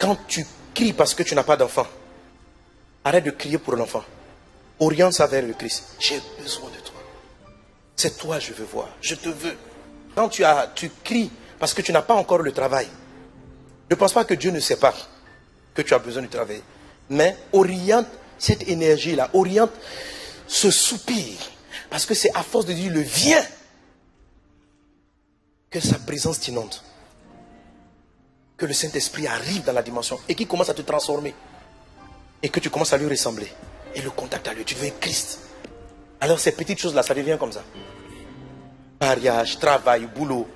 Quand tu cries parce que tu n'as pas d'enfant, arrête de crier pour l'enfant. Oriente ça vers le Christ. J'ai besoin de toi. C'est toi je veux voir. Je te veux. Quand tu cries parce que tu n'as pas encore le travail, ne pense pas que Dieu ne sait pas que tu as besoin de travailler. Mais oriente cette énergie-là. Oriente ce soupir. Parce que c'est à force de dire le viens que sa présence t'inonde. Que le Saint-Esprit arrive dans la dimension et qu'il commence à te transformer. Et que tu commences à lui ressembler. Et le contact à lui, tu deviens Christ. Alors ces petites choses-là, ça devient comme ça. Mariage, travail, boulot.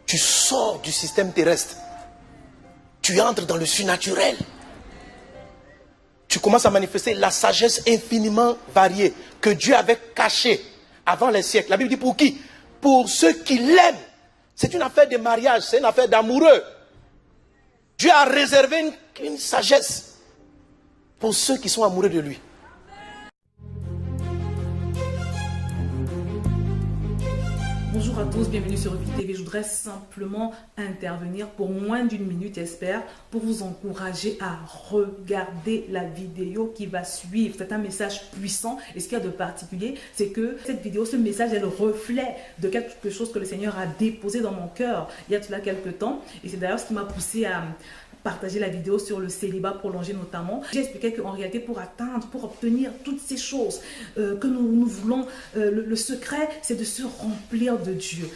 Tu sors du système terrestre. Tu entres dans le surnaturel. Tu commences à manifester la sagesse infiniment variée que Dieu avait cachée avant les siècles. La Bible dit pour qui? Pour ceux qui l'aiment. C'est une affaire de mariage, c'est une affaire d'amoureux. Dieu a réservé une sagesse pour ceux qui sont amoureux de lui. Bonjour à tous, bienvenue sur Vie TV. Je voudrais simplement intervenir pour moins d'une minute, j'espère, pour vous encourager à regarder la vidéo qui va suivre. C'est un message puissant et ce qu'il y a de particulier, c'est que cette vidéo, ce message est le reflet de quelque chose que le Seigneur a déposé dans mon cœur il y a cela quelques temps. Et c'est d'ailleurs ce qui m'a poussé à partager la vidéo sur le célibat prolongé notamment. J'ai expliqué qu'en réalité, pour atteindre, pour obtenir toutes ces choses que nous voulons, le secret, c'est de se remplir de Dieu.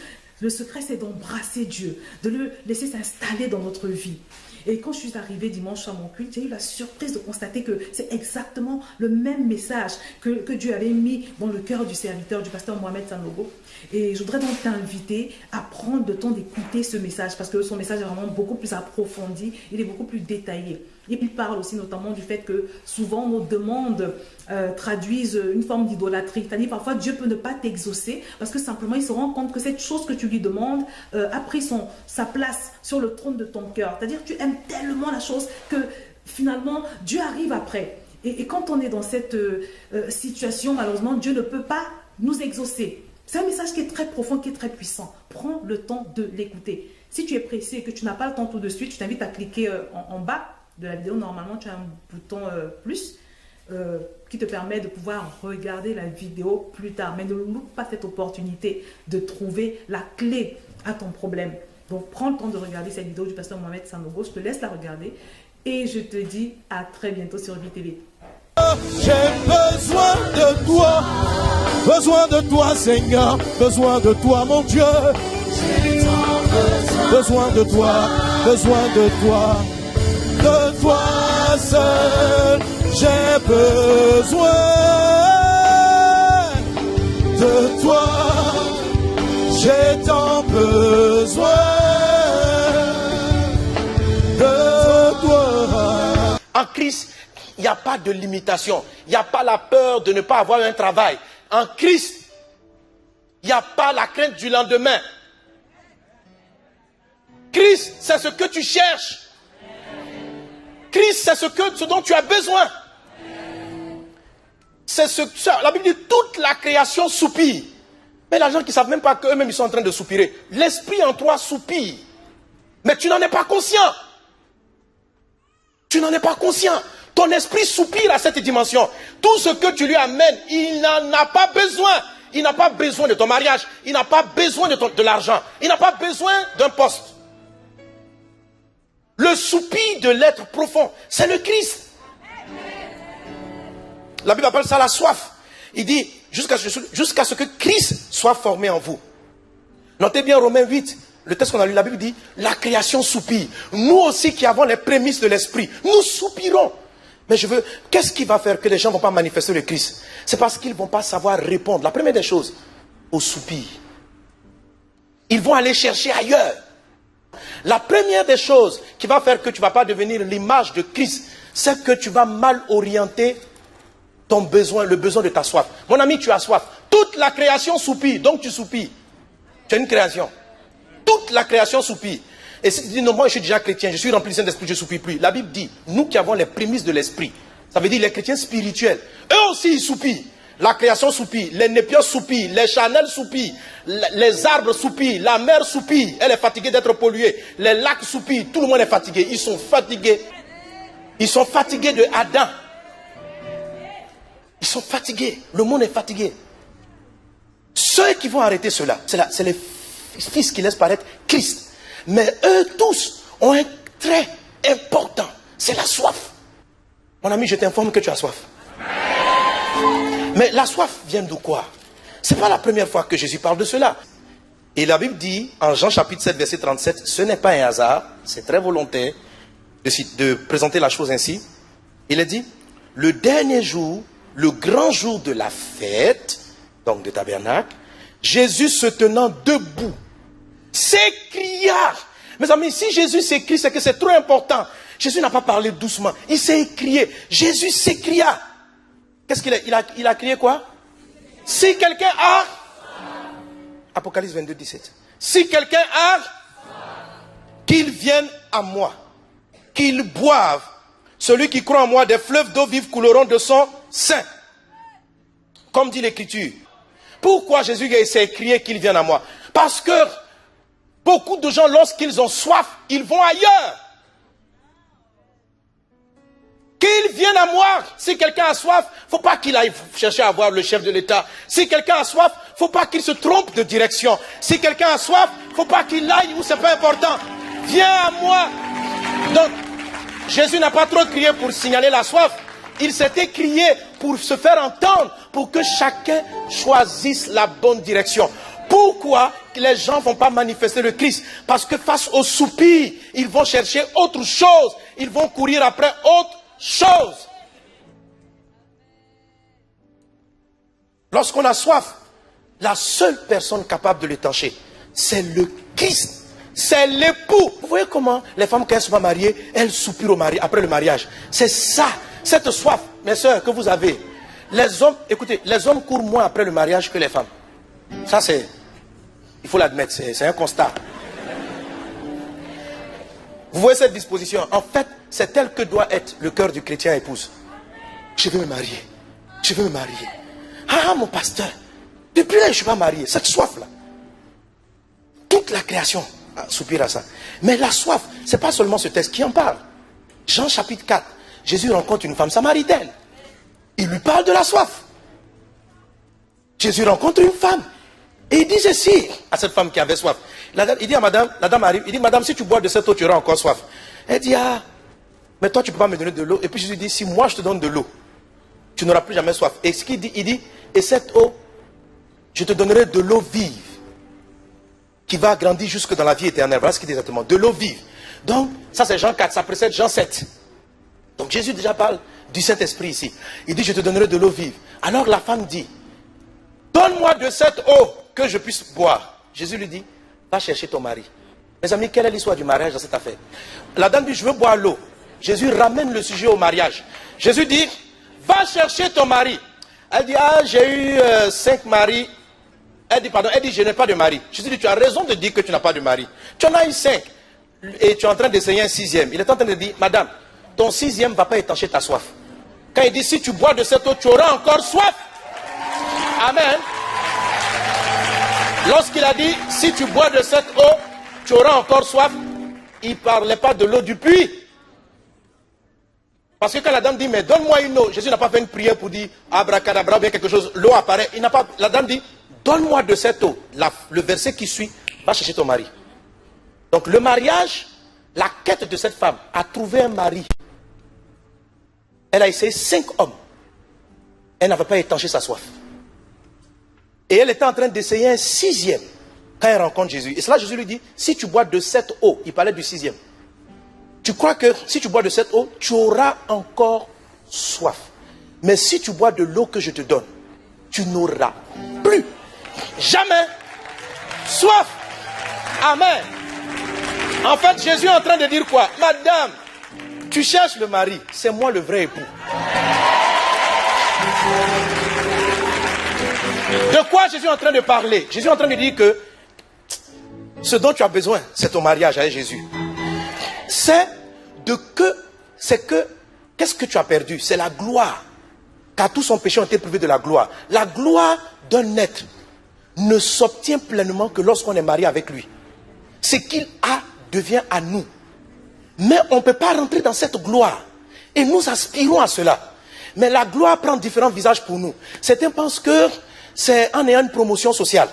Le secret, c'est d'embrasser Dieu, de le laisser s'installer dans notre vie. Et quand je suis arrivée dimanche à mon culte, j'ai eu la surprise de constater que c'est exactement le même message que Dieu avait mis dans le cœur du serviteur, du pasteur Mohamed Sanogo. Et je voudrais donc t'inviter à prendre le temps d'écouter ce message parce que son message est vraiment beaucoup plus approfondi, il est beaucoup plus détaillé. Et puis il parle aussi notamment du fait que souvent nos demandes traduisent une forme d'idolâtrie. C'est-à-dire parfois Dieu peut ne pas t'exaucer parce que simplement il se rend compte que cette chose que tu lui demandes a pris sa place sur le trône de ton cœur. C'est-à-dire que tu aimes tellement la chose que finalement Dieu arrive après. Et quand on est dans cette situation, malheureusement, Dieu ne peut pas nous exaucer. C'est un message qui est très profond, qui est très puissant. Prends le temps de l'écouter. Si tu es pressé et que tu n'as pas le temps tout de suite, je t'invite à cliquer en bas de la vidéo. Normalement, tu as un bouton plus qui te permet de pouvoir regarder la vidéo plus tard. Mais ne loupe pas cette opportunité de trouver la clé à ton problème. Donc, prends le temps de regarder cette vidéo du pasteur Mohamed Sanogo. Je te laisse la regarder et je te dis à très bientôt sur Vie TV. J'ai besoin de toi Seigneur, besoin de toi mon Dieu, besoin de toi seul, j'ai besoin de toi, j'ai tant besoin de toi. En Christ, il n'y a pas de limitation. Il n'y a pas la peur de ne pas avoir un travail. En Christ, il n'y a pas la crainte du lendemain. Christ, c'est ce que tu cherches. Christ, c'est ce dont tu as besoin. La Bible dit toute la création soupire. Mais les gens qui ne savent même pas qu'eux-mêmes ils sont en train de soupirer. L'esprit en toi soupire. Mais tu n'en es pas conscient. Tu n'en es pas conscient. Ton esprit soupire à cette dimension. Tout ce que tu lui amènes, il n'en a pas besoin. Il n'a pas besoin de ton mariage. Il n'a pas besoin de l'argent. Il n'a pas besoin d'un poste. Le soupir de l'être profond, c'est le Christ. La Bible appelle ça la soif. Il dit, jusqu'à ce que Christ soit formé en vous. Notez bien Romains 8. Le texte qu'on a lu, la Bible dit, la création soupire. Nous aussi qui avons les prémices de l'esprit, nous soupirons. Mais qu'est-ce qui va faire que les gens ne vont pas manifester le Christ? C'est parce qu'ils ne vont pas savoir répondre. La première des choses, au soupir. Ils vont aller chercher ailleurs. La première des choses qui va faire que tu ne vas pas devenir l'image de Christ, c'est que tu vas mal orienter ton besoin, le besoin de ta soif. Mon ami, tu as soif. Toute la création soupire, donc tu soupires. Tu as une création. Toute la création soupire. Et si tu dis non, moi je suis déjà chrétien, je suis rempli du Saint-Esprit, je ne soupire plus. La Bible dit, nous qui avons les prémices de l'esprit, ça veut dire les chrétiens spirituels, eux aussi ils soupirent. La création soupire, les népios soupirent, les charnels soupirent, les arbres soupirent, la mer soupire, elle est fatiguée d'être polluée, les lacs soupirent, tout le monde est fatigué, ils sont fatigués. Ils sont fatigués de Adam. Ils sont fatigués, le monde est fatigué. Ceux qui vont arrêter cela, c'est les fils qui laissent paraître Christ. Mais eux tous ont un trait important, c'est la soif. Mon ami, je t'informe que tu as soif. Mais la soif vient de quoi? Ce n'est pas la première fois que Jésus parle de cela. Et la Bible dit, en Jean chapitre 7, verset 37, ce n'est pas un hasard, c'est très volontaire de présenter la chose ainsi. Il est dit, le dernier jour, le grand jour de la fête, donc de tabernacle, Jésus se tenant debout, s'écria. Mes amis, si Jésus s'écrie, c'est que c'est trop important. Jésus n'a pas parlé doucement, il s'est écrié. Jésus s'écria. Qu'est-ce qu'il a, il a crié quoi? Si quelqu'un a... Apocalypse 22, 17. Si quelqu'un a... Qu'il vienne à moi. Qu'il boive. Celui qui croit en moi, des fleuves d'eau vive couleront de son sein. Comme dit l'Écriture. Pourquoi Jésus s'est écrié qu'il vienne à moi? Parce que beaucoup de gens, lorsqu'ils ont soif, ils vont ailleurs. Qu'il vienne à moi. Si quelqu'un a soif, il ne faut pas qu'il aille chercher à voir le chef de l'État. Si quelqu'un a soif, il ne faut pas qu'il se trompe de direction. Si quelqu'un a soif, il ne faut pas qu'il aille où ce n'est pas important. Viens à moi. Donc, Jésus n'a pas trop crié pour signaler la soif. Il s'était crié pour se faire entendre, pour que chacun choisisse la bonne direction. Pourquoi les gens ne vont pas manifester le Christ? Parce que face au soupir, ils vont chercher autre chose. Ils vont courir après autre chose. Lorsqu'on a soif, la seule personne capable de l'étancher, c'est le Christ. C'est l'époux. Vous voyez comment les femmes, quand elles sont pas mariées, elles soupirent au mari après le mariage. C'est ça, cette soif, mes soeurs, que vous avez. Les hommes, écoutez, les hommes courent moins après le mariage que les femmes. Ça, c'est, il faut l'admettre, c'est un constat. Vous voyez cette disposition? En fait, c'est tel que doit être le cœur du chrétien épouse. Je veux me marier. Je veux me marier. Ah, mon pasteur, depuis là, je ne suis pas marié. Cette soif-là. Toute la création soupire à ça. Mais la soif, ce n'est pas seulement ce texte qui en parle. Jean chapitre 4, Jésus rencontre une femme samaritaine. Il lui parle de la soif. Jésus rencontre une femme. Et il dit ceci à cette femme qui avait soif. Il dit à madame, la dame arrive, il dit, madame, si tu bois de cette eau, tu auras encore soif. Elle dit, ah, mais toi, tu ne peux pas me donner de l'eau. Et puis Jésus dit, si moi, je te donne de l'eau, tu n'auras plus jamais soif. Et ce qu'il dit, il dit, et cette eau, je te donnerai de l'eau vive, qui va grandir jusque dans la vie éternelle. Voilà ce qu'il dit exactement, de l'eau vive. Donc, ça c'est Jean 4, ça précède Jean 7. Donc Jésus déjà parle du Saint-Esprit ici. Il dit, je te donnerai de l'eau vive. Alors la femme dit, donne-moi de cette eau que je puisse boire. Jésus lui dit, va chercher ton mari. Mes amis, quelle est l'histoire du mariage dans cette affaire? La dame dit, je veux boire l'eau. Jésus ramène le sujet au mariage. Jésus dit, va chercher ton mari. Elle dit, ah, j'ai eu 5 maris. Elle dit, pardon, elle dit, je n'ai pas de mari. Jésus dit, tu as raison de dire que tu n'as pas de mari. Tu en as eu 5. Et tu es en train d'essayer un 6e. Il est en train de dire, madame, ton 6e ne va pas étancher ta soif. Quand il dit, si tu bois de cette eau, tu auras encore soif. Amen. Lorsqu'il a dit, si tu bois de cette eau, tu auras encore soif, il ne parlait pas de l'eau du puits. Parce que quand la dame dit, mais donne-moi une eau, Jésus n'a pas fait une prière pour dire, abracadabra, bien quelque chose, l'eau apparaît. Il n'a pas, la dame dit, donne-moi de cette eau. Le verset qui suit, va chercher ton mari. Donc le mariage, la quête de cette femme, a trouvé un mari. Elle a essayé 5 hommes. Elle n'avait pas étanché sa soif. Et elle était en train d'essayer un 6e quand elle rencontre Jésus. Et cela, Jésus lui dit, si tu bois de cette eau, il parlait du 6e. Tu crois que si tu bois de cette eau, tu auras encore soif. Mais si tu bois de l'eau que je te donne, tu n'auras plus jamais soif. Amen. En fait, Jésus est en train de dire quoi? Madame, tu cherches le mari, c'est moi le vrai époux. De quoi Jésus est en train de parler? Jésus est en train de dire que ce dont tu as besoin, c'est ton mariage avec Jésus. Qu'est-ce que tu as perdu? C'est la gloire. car tous ont péché, ont été privés de la gloire. La gloire d'un être ne s'obtient pleinement que lorsqu'on est marié avec lui. Ce qu'il a devient à nous. Mais on ne peut pas rentrer dans cette gloire. Et nous aspirons à cela. Mais la gloire prend différents visages pour nous. Certains pensent que c'est en ayant une promotion sociale.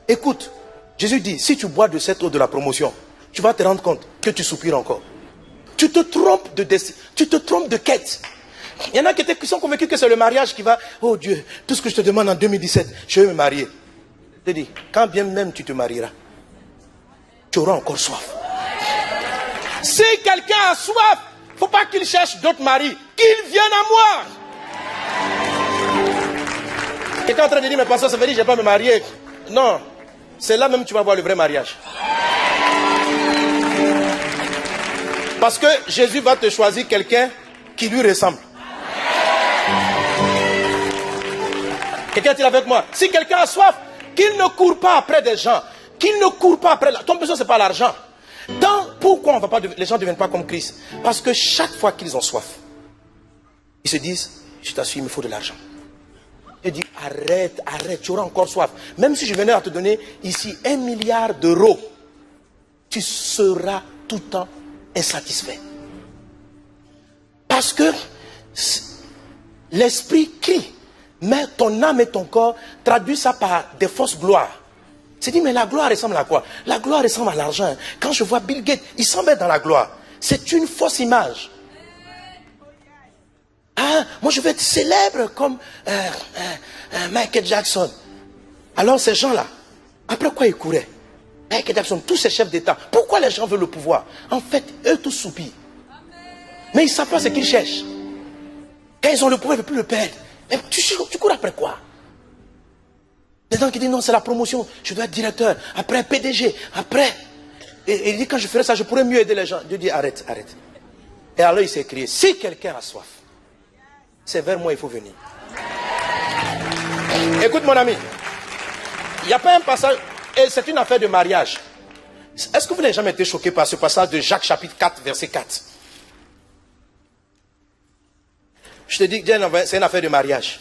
Écoute, Jésus dit, si tu bois de cette eau de la promotion, tu vas te rendre compte que tu soupires encore. Tu te trompes de destin, tu te trompes de quête. Il y en a qui sont convaincus que c'est le mariage qui va... Oh Dieu, tout ce que je te demande en 2017, je vais me marier. Je te dis, quand bien même tu te marieras, tu auras encore soif. Si quelqu'un a soif, il ne faut pas qu'il cherche d'autres maris, qu'il vienne à moi. Quelqu'un est en train de dire, mais pasteur, ça veut dire que je ne vais pas me marier. Non, c'est là même que tu vas voir le vrai mariage. Parce que Jésus va te choisir quelqu'un qui lui ressemble. Quelqu'un est avec moi? Si quelqu'un a soif, qu'il ne court pas après des gens. Qu'il ne court pas après... Ton besoin, ce n'est pas l'argent. Pourquoi les gens ne deviennent pas comme Christ? Parce que chaque fois qu'ils ont soif, ils se disent, je t'assure, il me faut de l'argent. Je dis, arrête, tu auras encore soif. Même si je venais à te donner ici 1 milliard d'euros, tu seras tout le temps insatisfait. Parce que l'esprit crie, mais ton âme et ton corps traduisent ça par des fausses gloires. C'est dit, mais la gloire ressemble à quoi? La gloire ressemble à l'argent. Quand je vois Bill Gates, il s'en met dans la gloire. C'est une fausse image. Ah, moi je veux être célèbre comme Michael Jackson. Alors ces gens-là, après quoi ils couraient? Michael Jackson, tous ces chefs d'État, pourquoi les gens veulent le pouvoir? En fait, eux tous soupirent. Mais ils ne savent pas ce qu'ils cherchent. Quand ils ont le pouvoir, ils ne veulent plus le perdre. Mais tu cours après quoi? Les gens qui disent non, c'est la promotion, je dois être directeur, après PDG, après. Et il dit quand je ferai ça, je pourrais mieux aider les gens. Dieu dit arrête. Et alors il s'est écrit, si quelqu'un a soif, c'est vers moi il faut venir. Écoute mon ami, il n'y a pas un passage, et c'est une affaire de mariage. Est-ce que vous n'avez jamais été choqué par ce passage de Jacques chapitre 4, verset 4? Je te dis que c'est une affaire de mariage.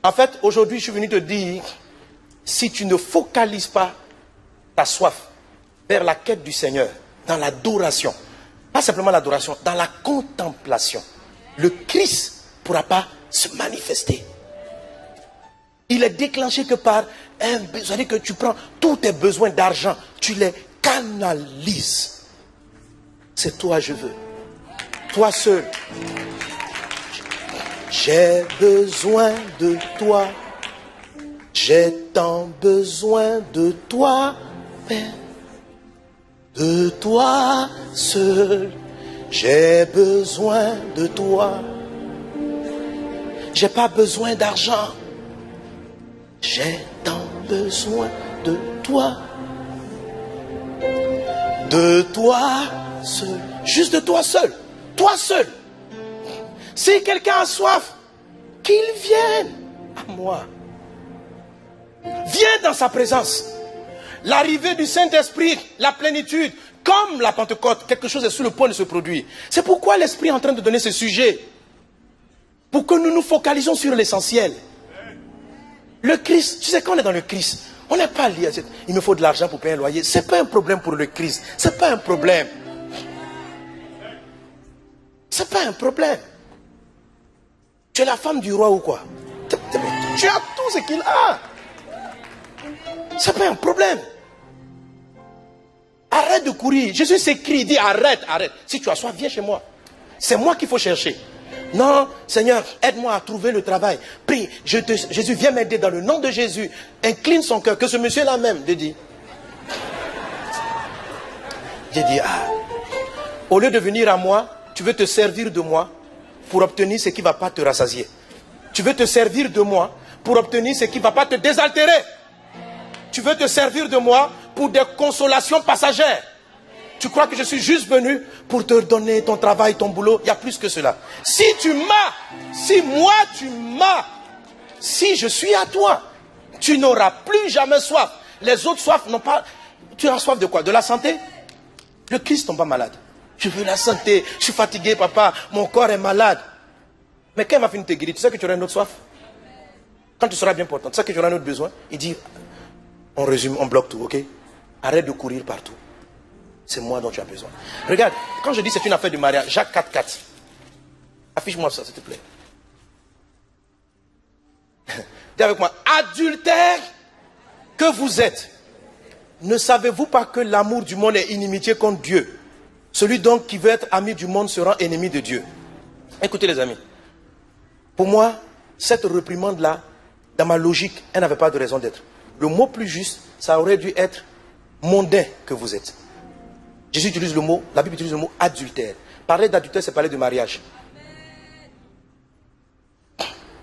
En fait, aujourd'hui, je suis venu te dire, si tu ne focalises pas ta soif vers la quête du Seigneur, dans l'adoration, pas simplement l'adoration, dans la contemplation, le Christ ne pourra pas se manifester. Il est déclenché que par un besoin, c'est-à-dire que tu prends tous tes besoins d'argent, tu les canalises. C'est toi, je veux. Toi seul. J'ai besoin de toi. J'ai tant besoin de toi, Père. De toi seul. J'ai besoin de toi. J'ai pas besoin d'argent. J'ai tant besoin de toi. De toi seul. Juste de toi seul. Toi seul. Si quelqu'un a soif, qu'il vienne à moi. Viens dans sa présence. L'arrivée du Saint-Esprit, la plénitude, comme la Pentecôte, quelque chose est sur le point de se produire. C'est pourquoi l'Esprit est en train de donner ce sujet. Pour que nous nous focalisions sur l'essentiel. Le Christ, tu sais quand on est dans le Christ, on n'est pas lié à cette... Il me faut de l'argent pour payer un loyer. Ce n'est pas un problème pour le Christ. Ce n'est pas un problème. Ce n'est pas un problème. Tu es la femme du roi ou quoi? Tu as tout ce qu'il a. Ce n'est pas un problème. Arrête de courir. Jésus s'écrit, il dit arrête. Si tu as soif, viens chez moi. C'est moi qu'il faut chercher. Non, Seigneur, aide-moi à trouver le travail. Prie, Jésus, viens m'aider dans le nom de Jésus. Incline son cœur, que ce monsieur-là même, Dieu dit. Au lieu de venir à moi, tu veux te servir de moi pour obtenir ce qui ne va pas te rassasier. Tu veux te servir de moi pour obtenir ce qui ne va pas te désaltérer. Tu veux te servir de moi pour des consolations passagères. Tu crois que je suis juste venu pour te donner ton travail, ton boulot? Il y a plus que cela. Si moi tu m'as, si je suis à toi, tu n'auras plus jamais soif. Les autres soifs n'ont pas... Tu as soif de quoi? De la santé? Le Christ tombe pas malade. Je veux la santé. Je suis fatigué, papa. Mon corps est malade. Mais quand il va finir de te guérir, tu sais que tu auras une autre soif. Quand tu seras bien portant, tu sais que tu auras un autre besoin. Il dit, on résume, on bloque tout, ok? Arrête de courir partout. C'est moi dont tu as besoin. Regarde, quand je dis c'est une affaire de mariage, Jacques 4,4. Affiche-moi ça, s'il te plaît. Dis avec moi, adultère que vous êtes. Ne savez-vous pas que l'amour du monde est inimitié contre Dieu? Celui donc qui veut être ami du monde sera ennemi de Dieu. Écoutez les amis. Pour moi, cette réprimande-là, dans ma logique, elle n'avait pas de raison d'être. Le mot plus juste, ça aurait dû être mondain que vous êtes. Jésus utilise le mot, la Bible utilise le mot adultère. Parler d'adultère, c'est parler de mariage.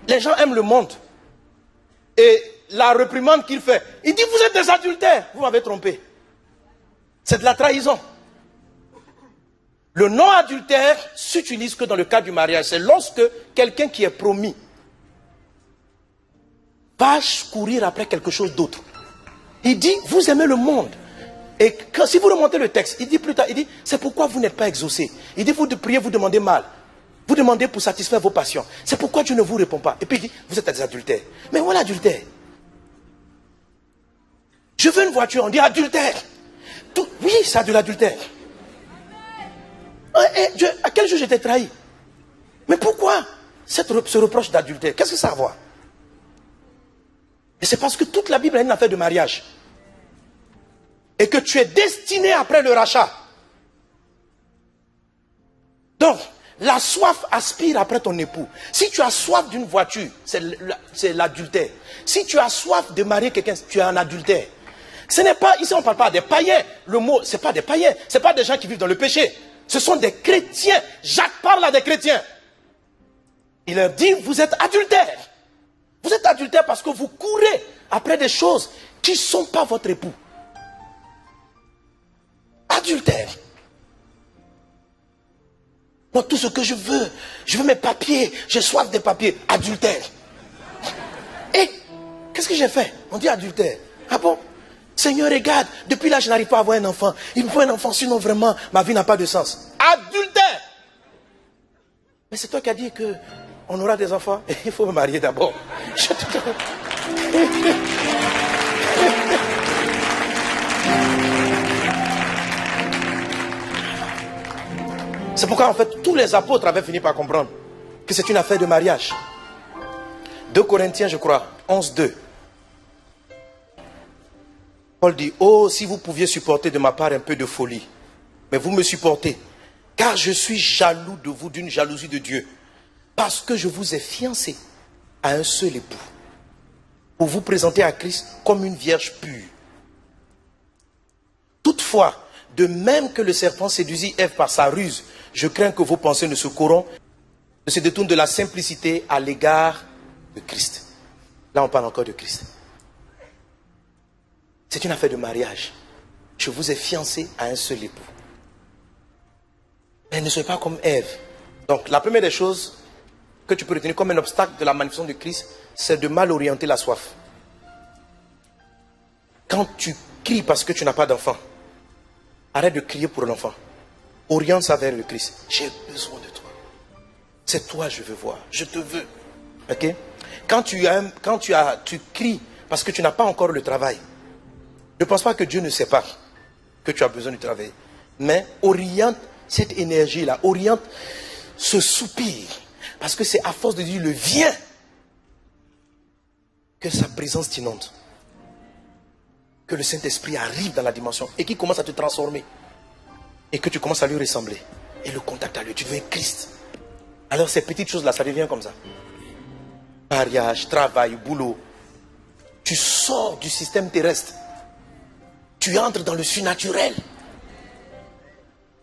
Les gens aiment le monde. Et la réprimande qu'il fait, il dit vous êtes des adultères. Vous m'avez trompé. C'est de la trahison. Le nom adultère s'utilise que dans le cadre du mariage. C'est lorsque quelqu'un qui est promis va courir après quelque chose d'autre. Il dit vous aimez le monde. Et quand, si vous remontez le texte, il dit plus tard, il dit c'est pourquoi vous n'êtes pas exaucés. Il dit vous priez, vous demandez mal. Vous demandez pour satisfaire vos passions. C'est pourquoi Dieu ne vous répond pas. Et puis il dit, vous êtes des adultères. Mais voilà l'adultère. Je veux une voiture, on dit adultère. Oui, c'est de l'adultère. À quel jour j'étais trahi? Mais pourquoi ce reproche d'adultère? Qu'est-ce que ça a à voir? Et c'est parce que toute la Bible est une affaire de mariage. Et que tu es destiné après le rachat. Donc, la soif aspire après ton époux. Si tu as soif d'une voiture, c'est l'adultère. Si tu as soif de marier quelqu'un, tu es un adultère. Ce n'est pas, ici on ne parle pas des païens. Le mot, ce n'est pas des païens. Ce n'est pas des gens qui vivent dans le péché. Ce sont des chrétiens. Jacques parle à des chrétiens. Il leur dit, vous êtes adultères. Vous êtes adultères parce que vous courez après des choses qui ne sont pas votre époux. Adultère. Moi, tout ce que je veux mes papiers, j'ai soif des papiers, adultère. Et qu'est-ce que j'ai fait? On dit adultère. Ah bon? Seigneur, regarde, depuis là, je n'arrive pas à avoir un enfant. Il me faut un enfant, sinon vraiment, ma vie n'a pas de sens. Adultère! Mais c'est toi qui as dit qu'on aura des enfants. Il faut me marier d'abord. C'est pourquoi en fait tous les apôtres avaient fini par comprendre que c'est une affaire de mariage. 2 Corinthiens, je crois, 11:2. Paul dit, oh, si vous pouviez supporter de ma part un peu de folie, mais vous me supportez, car je suis jaloux de vous d'une jalousie de Dieu, parce que je vous ai fiancé à un seul époux, pour vous présenter à Christ comme une vierge pure. Toutefois, de même que le serpent séduisit Ève par sa ruse, je crains que vos pensées ne se corrompent, ne se détournent de la simplicité à l'égard de Christ. Là, on parle encore de Christ. C'est une affaire de mariage. Je vous ai fiancé à un seul époux. Mais ne soyez pas comme Ève. Donc, la première des choses que tu peux retenir comme un obstacle de la manifestation de Christ, c'est de mal orienter la soif. Quand tu cries parce que tu n'as pas d'enfant, arrête de crier pour l'enfant. Oriente ça vers le Christ. J'ai besoin de toi. C'est toi je veux voir. Je te veux. Ok? Quand tu cries parce que tu n'as pas encore le travail, ne pense pas que Dieu ne sait pas que tu as besoin de travailler. Mais oriente cette énergie-là. Oriente ce soupir. Parce que c'est à force de dire le viens que sa présence t'inonde. Que le Saint-Esprit arrive dans la dimension et qu'il commence à te transformer. Et que tu commences à lui ressembler. Et le contact à lui, tu deviens Christ. Alors ces petites choses-là, ça devient comme ça. Mariage, travail, boulot. Tu sors du système terrestre. Tu entres dans le surnaturel.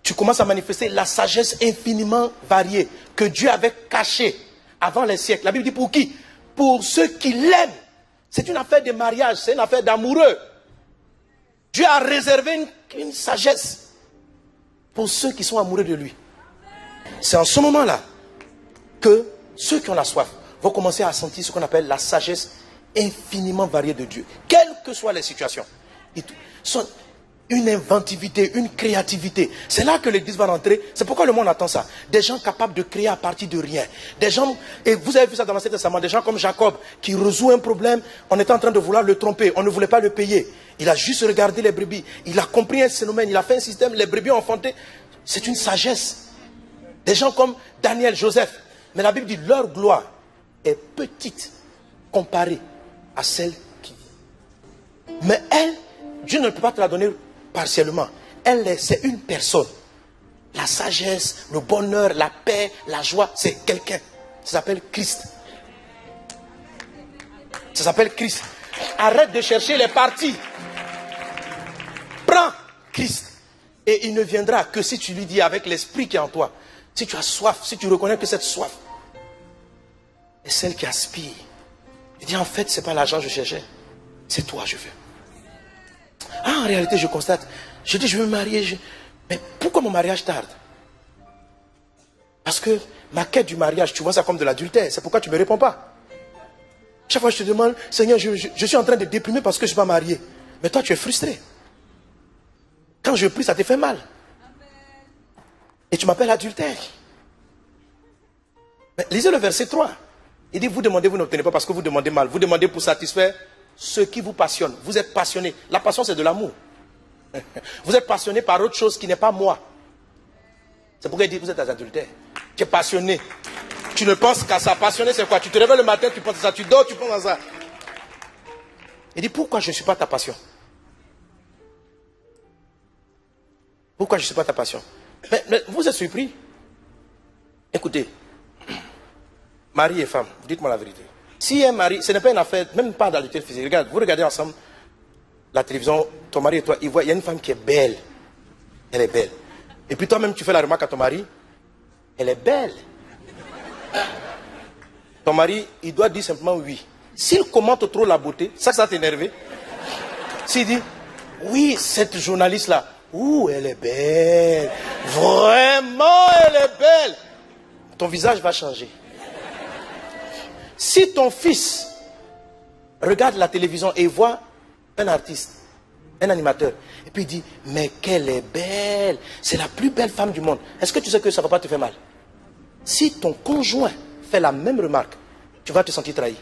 Tu commences à manifester la sagesse infiniment variée que Dieu avait cachée avant les siècles. La Bible dit pour qui? Pour ceux qui l'aiment. C'est une affaire de mariage, c'est une affaire d'amoureux. Dieu a réservé une sagesse pour ceux qui sont amoureux de lui. C'est en ce moment-là que ceux qui ont la soif vont commencer à sentir ce qu'on appelle la sagesse infiniment variée de Dieu. Quelles que soient les situations. une inventivité, une créativité. C'est là que l'église va rentrer. C'est pourquoi le monde attend ça. Des gens capables de créer à partir de rien. Des gens, et vous avez vu ça dans l'Ancien Testament, des gens comme Jacob qui résout un problème. On était en train de vouloir le tromper. On ne voulait pas le payer. Il a juste regardé les brebis. Il a compris un phénomène. Il a fait un système. Les brebis ont enfanté. C'est une sagesse. Des gens comme Daniel, Joseph. Mais la Bible dit leur gloire est petite comparée à celle qui vit. Mais elle, Dieu ne peut pas te la donner partiellement. Elle, c'est une personne. La sagesse, le bonheur, la paix, la joie, c'est quelqu'un. Ça s'appelle Christ. Ça s'appelle Christ. Arrête de chercher les parties. Prends Christ. Et il ne viendra que si tu lui dis avec l'esprit qui est en toi. Si tu as soif, si tu reconnais que cette soif est celle qui aspire. Il dit en fait, ce n'est pas l'argent que je cherchais. C'est toi je veux. Ah, en réalité, je constate. Je dis, je veux me marier. Mais pourquoi mon mariage tarde? Parce que ma quête du mariage, tu vois ça comme de l'adultère. C'est pourquoi tu ne me réponds pas. Chaque fois, je te demande, Seigneur, je suis en train de déprimer parce que je ne suis pas marié. Mais toi, tu es frustré. Quand je prie, ça te fait mal. Et tu m'appelles adultère. Mais lisez le verset 3. Il dit, vous demandez, vous n'obtenez pas parce que vous demandez mal. Vous demandez pour satisfaire ce qui vous passionne. Vous êtes passionné. La passion, c'est de l'amour. Vous êtes passionné par autre chose qui n'est pas moi. C'est pourquoi il dit, vous êtes adultère. Tu es passionné. Tu ne penses qu'à ça. Passionné, c'est quoi? Tu te réveilles le matin, tu penses à ça. Tu dors, tu penses à ça. Il dit, pourquoi je ne suis pas ta passion? Pourquoi je ne suis pas ta passion? Mais vous êtes surpris? Écoutez, mari et femme, dites-moi la vérité. Si un mari, ce n'est pas une affaire, même pas d'adultère physique. Regarde, vous regardez ensemble la télévision, ton mari et toi, il y a une femme qui est belle. Elle est belle. Et puis toi-même, tu fais la remarque à ton mari, elle est belle. Ton mari, il doit dire simplement oui. S'il commente trop la beauté, ça va t'énerver. S'il dit, oui, cette journaliste-là, ouh, elle est belle. Vraiment, elle est belle. Ton visage va changer. Si ton fils regarde la télévision et voit un artiste, un animateur, et puis il dit, mais qu'elle est belle, c'est la plus belle femme du monde. Est-ce que tu sais que ça ne va pas te faire mal? Si ton conjoint fait la même remarque, tu vas te sentir trahi.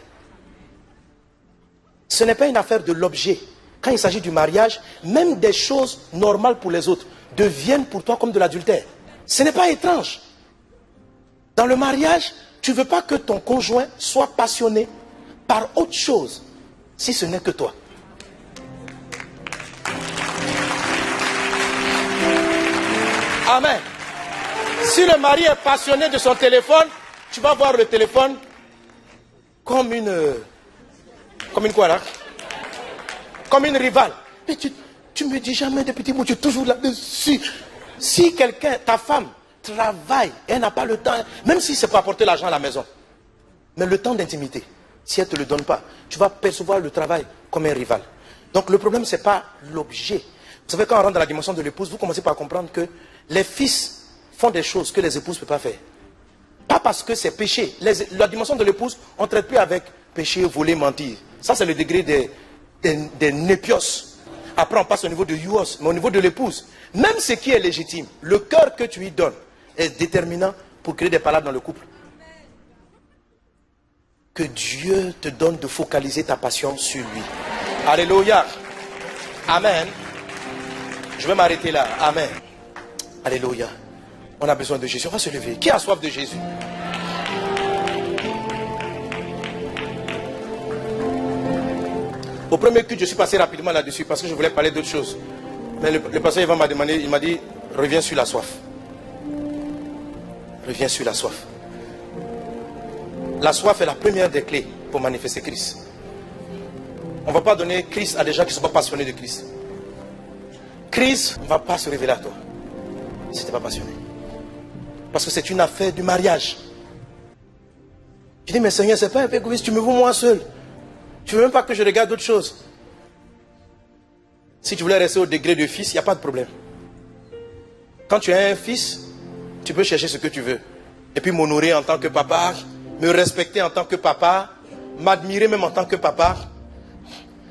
Ce n'est pas une affaire de l'objet. Quand il s'agit du mariage, même des choses normales pour les autres deviennent pour toi comme de l'adultère. Ce n'est pas étrange. Dans le mariage, tu ne veux pas que ton conjoint soit passionné par autre chose, si ce n'est que toi. Amen. Si le mari est passionné de son téléphone, tu vas voir le téléphone comme une quoi là? Comme une rivale. Mais tu me dis jamais des petits mots, tu es toujours là-dessus. Si quelqu'un, ta femme, travaille, elle n'a pas le temps, même si c'est pour apporter l'argent à la maison, mais le temps d'intimité, si elle ne te le donne pas, tu vas percevoir le travail comme un rival. Donc le problème, ce n'est pas l'objet. Vous savez, quand on rentre dans la dimension de l'épouse, vous commencez par comprendre que les fils font des choses que les épouses ne peuvent pas faire. Pas parce que c'est péché. La dimension de l'épouse, on ne traite plus avec péché, voler, mentir. Ça, c'est le degré des népios. Après, on passe au niveau de Youos, mais au niveau de l'épouse, même ce qui est légitime, le cœur que tu lui donnes est déterminant pour créer des palabres dans le couple. Que Dieu te donne de focaliser ta passion sur lui. Alléluia. Amen. Je vais m'arrêter là. Amen. Alléluia. On a besoin de Jésus. On va se lever. Qui a soif de Jésus? Au premier culte, je suis passé rapidement là-dessus parce que je voulais parler d'autre chose. Mais le pasteur Yvan m'a demandé, il m'a dit, reviens sur la soif. Reviens sur la soif. La soif est la première des clés pour manifester Christ. On ne va pas donner Christ à des gens qui ne sont pas passionnés de Christ. Christ ne va pas se révéler à toi si tu n'es pas passionné. Parce que c'est une affaire du mariage. Je dis, mais Seigneur, c'est pas un peu égoïste, tu me vois moi seul. Tu ne veux même pas que je regarde d'autres choses. Si tu voulais rester au degré de fils, il n'y a pas de problème. Quand tu as un fils, tu peux chercher ce que tu veux. Et puis m'honorer en tant que papa, me respecter en tant que papa, m'admirer même en tant que papa.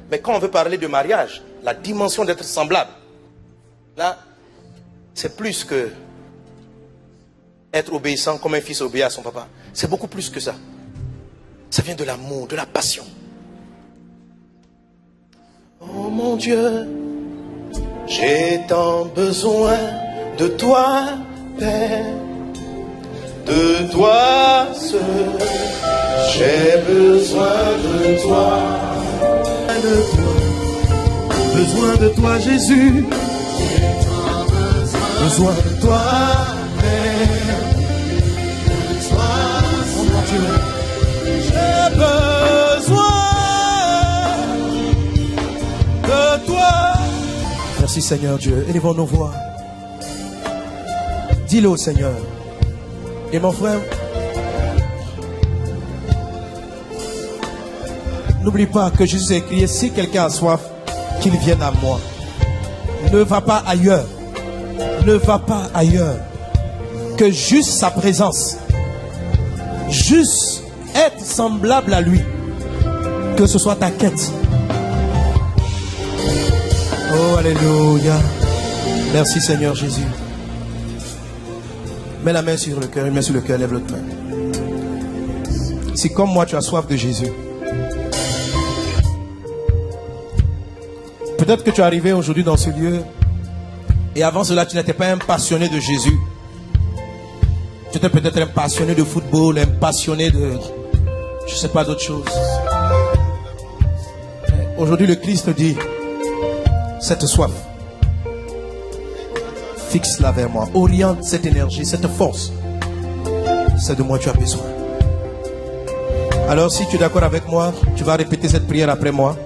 Mais quand on veut parler de mariage, la dimension d'être semblable, Là, c'est plus que être obéissant comme un fils obéit à son papa. C'est beaucoup plus que ça. Ça vient de l'amour, de la passion. Oh mon Dieu, j'ai tant besoin de toi, Père. De toi seul, j'ai besoin de toi. Besoin de toi, Jésus. Besoin de toi, Père. Oh mon Dieu, j'ai besoin de toi. Merci Seigneur Dieu. Élevons nos voix. Dis-le au Seigneur. Et mon frère, n'oublie pas que Jésus a écrit, si quelqu'un a soif, qu'il vienne à moi. Ne va pas ailleurs. Ne va pas ailleurs. Que juste sa présence, juste être semblable à lui, que ce soit ta quête. Oh, alléluia. Merci Seigneur Jésus. Mets la main sur le cœur, une main sur le cœur, lève l'autre main. Si comme moi tu as soif de Jésus, peut-être que tu es arrivé aujourd'hui dans ce lieu et avant cela tu n'étais pas un passionné de Jésus. Tu étais peut-être un passionné de football, un passionné de, je ne sais pas, d'autres choses. Aujourd'hui le Christ dit, cette soif, fixe-la vers moi. Oriente cette énergie, cette force. C'est de moi que tu as besoin. Alors si tu es d'accord avec moi, tu vas répéter cette prière après moi.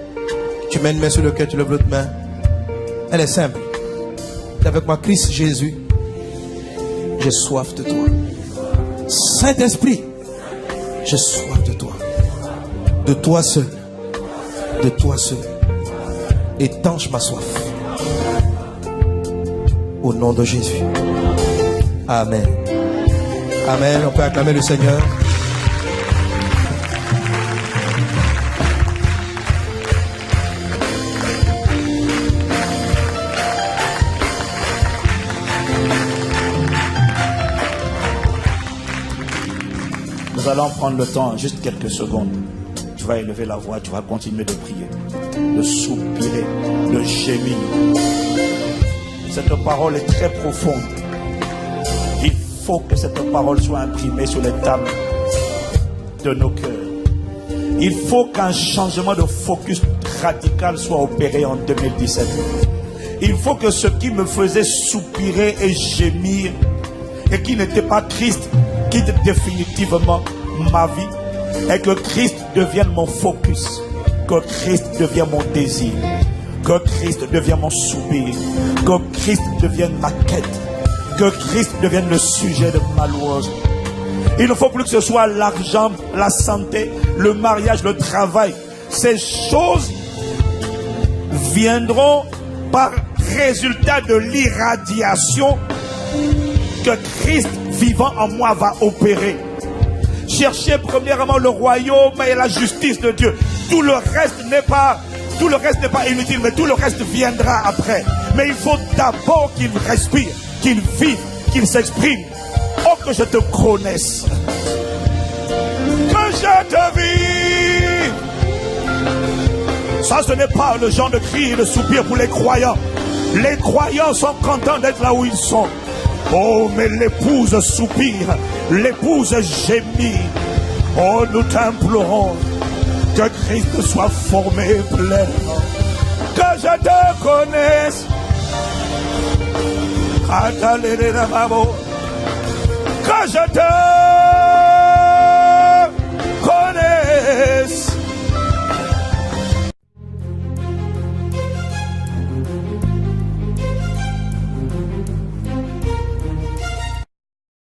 Tu mets une main sur le cœur, tu lèves l'autre main. Elle est simple. Dis avec moi, Christ Jésus, j'ai soif de toi. Saint-Esprit, j'ai soif de toi. De toi seul. De toi seul. Étanche ma soif. Au nom de Jésus. Amen. Amen. On peut acclamer le Seigneur. Nous allons prendre le temps, juste quelques secondes. Tu vas élever la voix, tu vas continuer de prier, de soupirer, de gémir. Cette parole est très profonde. Il faut que cette parole soit imprimée sur les tables de nos cœurs. Il faut qu'un changement de focus radical soit opéré en 2017. Il faut que ce qui me faisait soupirer et gémir et qui n'était pas Christ quitte définitivement ma vie et que Christ devienne mon focus, que Christ devienne mon désir, que Christ devienne mon soupir, que Christ devienne ma quête, que Christ devienne le sujet de ma louange. Il ne faut plus que ce soit l'argent, la santé, le mariage, le travail. Ces choses viendront par résultat de l'irradiation que Christ vivant en moi va opérer. Cherchez premièrement le royaume et la justice de Dieu. Tout le reste n'est pas inutile, mais tout le reste viendra après. Mais il faut d'abord qu'il respire, qu'il vive, qu'il s'exprime. Oh, que je te connaisse, que je te vive. Ça, ce n'est pas le genre de cri et de soupir pour les croyants. Les croyants sont contents d'être là où ils sont. Oh, mais l'épouse soupire, l'épouse gémit. Oh, nous t'implorons que Christ soit formé pleinement, que je te connaisse. Que je te